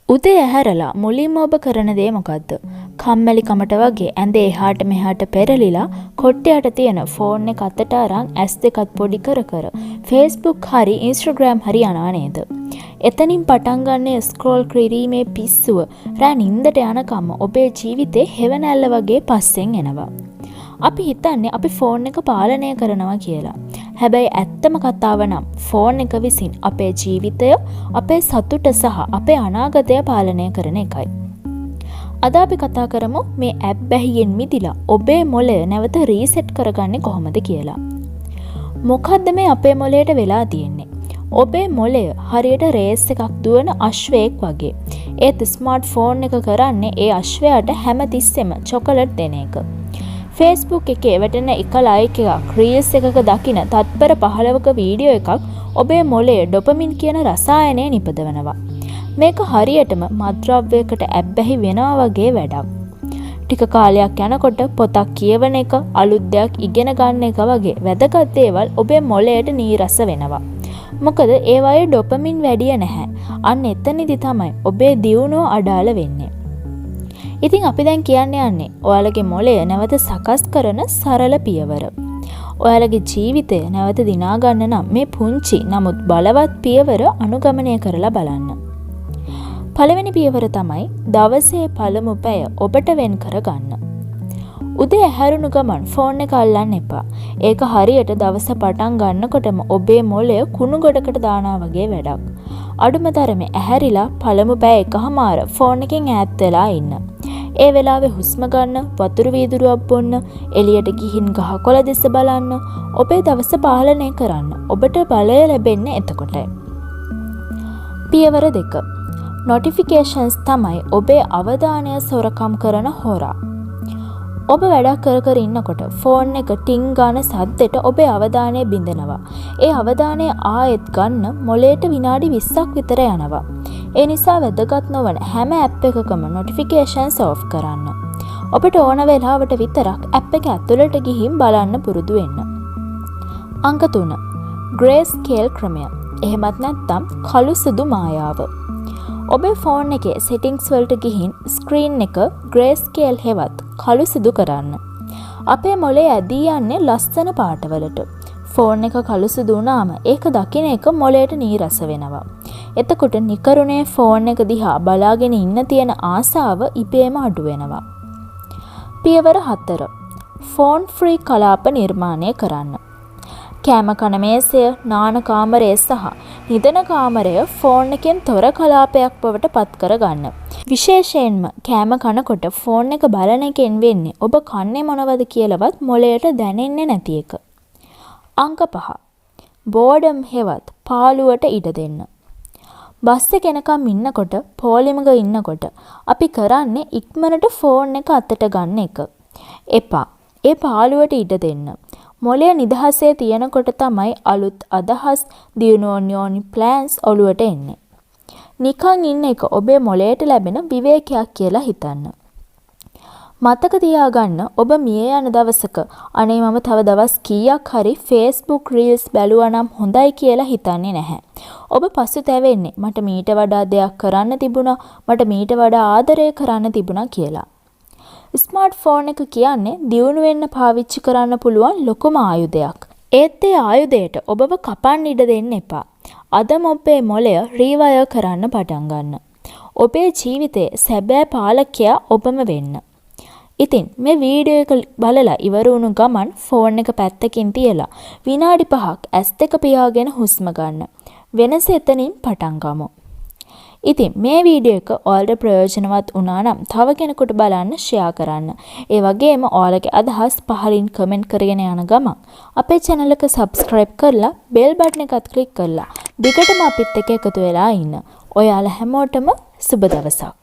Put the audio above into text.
උදේ ඇහැරලා මුලින්ම ඔබ කරන දේ මොකද්ද? කම්මැලි කමට වගේ ඇඳේ එහාට මෙහාට පෙරලිලා කොට්ටයට තියෙන ෆෝන් එක අතට අරන් ඇස් දෙකත් පොඩි කර කර Facebook හරි Instagram හරි යනවා නේද? එතනින් පටන් ගන්න ස්ක්‍රෝල් කිරීමේ පිස්සුව රෑ නින්දට යනකම් ඔබේ ජීවිතේ හෙවණැල්ල වගේ පස්සෙන් එනවා. අපි හිතන්නේ අපි ෆෝන් එක පාලනය කරනවා කියලා. හැබැයි ඇත්තම කතාව නම් ෆෝන් එක විසින් අපේ ජීවිතය, අපේ සතුට සහ අපේ අනාගතය පාලනය කරන එකයි. අද අපි කතා කරමු මේ ඇප් බැහියෙන් මිදිලා ඔබේ මොළය නැවත රීසෙට් කරගන්නේ කොහොමද කියලා. මොකද්ද මේ අපේ මොළයට වෙලා තියෙන්නේ? ඔබේ මොළය හරියට රේස් එකක් දුවන අශ්වයෙක් වගේ. ඒත් ස්මාර්ට් ෆෝන් එක කරන්නේ ඒ අශ්වයාට හැමතිස්සෙම චොකලට් දෙන එක. Facebook එකේ වැටෙන එක ලයික් එකක්, රීල්ස් එකක දකින තත්පර 15ක වීඩියෝ එකක් ඔබේ මොළයේ ඩොපමින් කියන රසායනය නිපදවනවා. මේක හරියටම මත්ද්‍රව්‍යයකට ඇබ්බැහි වෙනවා වගේ වැඩක්. ටික කාලයක් යනකොට පොතක් කියවන එක, අලුත් දෙයක් ඉගෙන ගන්න එක වගේ වැදගත් දේවල් ඔබේ මොළයට නීරස වෙනවා. මොකද ඒවායේ ඩොපමින් වැඩි නැහැ. අන්න එතනදි තමයි ඔබේ දියුණුව අඩාල වෙන්නේ. ඉතින් අපි දැන් කියන්න යන්නේ ඔයාලගේ මොළය නැවත සකස් කරන සරල පියවර. ඔයාලගේ ජීවිතය නැවත දිනා ගන්න නම් මේ පුංචි නමුත් බලවත් පියවර අනුගමනය කරලා බලන්න. පළවෙනි පියවර තමයි දවසේ පළමු පැය ඔබට වෙන් කරගන්න. උදේ ඇහැරුණු ගමන් ෆෝන් එක අල්ලන්න එපා. ඒක හරියට දවස පටන් ගන්නකොටම ඔබේ මොළය කුණු ගොඩකට දානවා වගේ වැඩක්. අඩුම තරමේ ඇහැරිලා පළමු පැය එකමාර ෆෝන් එකෙන් ඈත් වෙලා ඉන්න. ඒ වෙලාවේ හුස්ම ගන්න, වතුර වීදුරුවක් බොන්න, එළියට ගිහින් ගහකොළ දෙස බලන්න, ඔබේ දවස පාලනය කරන්න. ඔබට බලය ලැබෙන්නේ එතකොටයි. පියවර 2. නොටිෆිකේෂන්ස් තමයි ඔබේ අවධානය සොරකම් කරන හොරා. ඔබ වැඩක් කර කර ඉන්නකොට ෆෝන් එක ටින් ගාන සද්දෙට ඔබේ අවධානය බිඳෙනවා. ඒ අවධානය ආයෙත් ගන්න මොළයට විනාඩි 20ක් විතර යනවා. ඒ නිසා වැදගත් නොවන හැම ඇප් එකකම නොටිෆිකේෂන්ස් ඔෆ් කරන්න. ඔබට ඕන වෙලාවට විතරක් ඇප් එක ඇතුළට ගිහින් බලන්න පුරුදු වෙන්න. අංක 3. ග්‍රේ ස්කේල් ක්‍රමය. එහෙමත් නැත්නම් කළු සුදු මායාව. ඔබේ ෆෝන් එකේ සෙටින්ග්ස් වලට ගිහින් ස්ක්‍රීන් එක ග්‍රේ ස්කේල් හෙවත් කළු සුදු කරන්න. අපේ මොළය ඇදී යන්නේ ලස්සන පාටවලට. ෆෝන් එක කළු සුදු වුණාම ඒක දකින එක මොළයට නීරස වෙනවා. එතකොට නිකරුණේ ෆෝන් එක දිහා බලාගෙන ඉන්න තියෙන ආසාව ඉබේම අඩු වෙනවා. පියවර 4. ෆෝන් ෆ්‍රී කලාප නිර්මාණය කරන්න. කෑම කන මේසය, නාන කාමරය සහ නිදන කාමරය ෆෝන් එකෙන් තොර කලාපයක් බවට පත් කරගන්න. විශේෂයෙන්ම කෑම කනකොට ෆෝන් එක බලන එකෙන් වෙන්නේ ඔබ කන්නේ මොනවද කියලාවත් මොළයට දැනෙන්නේ නැති එක. අංක 5. බෝඩම් හෙවත් පාළුවට ඉඩ දෙන්න. බස් එක එනකම් ඉන්නකොට, පොලිමක ඉන්නකොට අපි කරන්නේ ඉක්මනට ෆෝන් එක අතට ගන්න එක. එපා. ඒ පාළුවට ඉඩ දෙන්න. මොළය නිදහසේ තියනකොට තමයි අලුත් අදහස්, දියුණුවෝනි ප්ලෑන්ස් ඔළුවට එන්නේ. නිකන් ඉන්න එක ඔබේ මොළයට ලැබෙන විවේකයක් කියලා හිතන්න. මතක තියාගන්න ඔබ මිය යන දවසක අනේ මම තව දවස් කීයක් හරි Facebook රීල්ස් බැලුවා නම් හොඳයි කියලා හිතන්නේ නැහැ. ඔබ පසුතැවෙන්නේ මට මීට වඩා දෙයක් කරන්න තිබුණා, මට මීට වඩා ආදරය කරන්න තිබුණා කියලා. ස්මාර්ට් ෆෝන් එක කියන්නේ දියුණු වෙන්න පාවිච්චි කරන්න පුළුවන් ලොකුම ආයුධයක්. ඒත් ඒ ආයුධයට ඔබව කපන්න ඉඩ දෙන්න එපා. අදම ඔබේ මොළය රීවයර් කරන්න පටන් ගන්න. ඔබේ ජීවිතයේ සැබෑ පාලකයා ඔබම වෙන්න. ඉතින් මේ වීඩියෝ එක බලලා ඉවර වුණු ගමන් ෆෝන් එක පැත්තකින් තියලා විනාඩි 5ක් ඇස් දෙක පියාගෙන හුස්ම ගන්න. වෙනස එතනින් පටන් ගමු. ඉතින් මේ වීඩියෝ එක ඔයාලට ප්‍රයෝජනවත් වුණා නම් තව කෙනෙකුට බලන්න ෂෙයා කරන්න. ඒ වගේම ඔයාලගේ අදහස් පහලින් කමෙන්ට් කරගෙන යන ගමන් අපේ channel එක subscribe කරලා bell button එකත් click කරලා දිගටම අපිත් එක්ක එකතු වෙලා ඉන්න. ඔයාලා හැමෝටම සුබ දවසක්.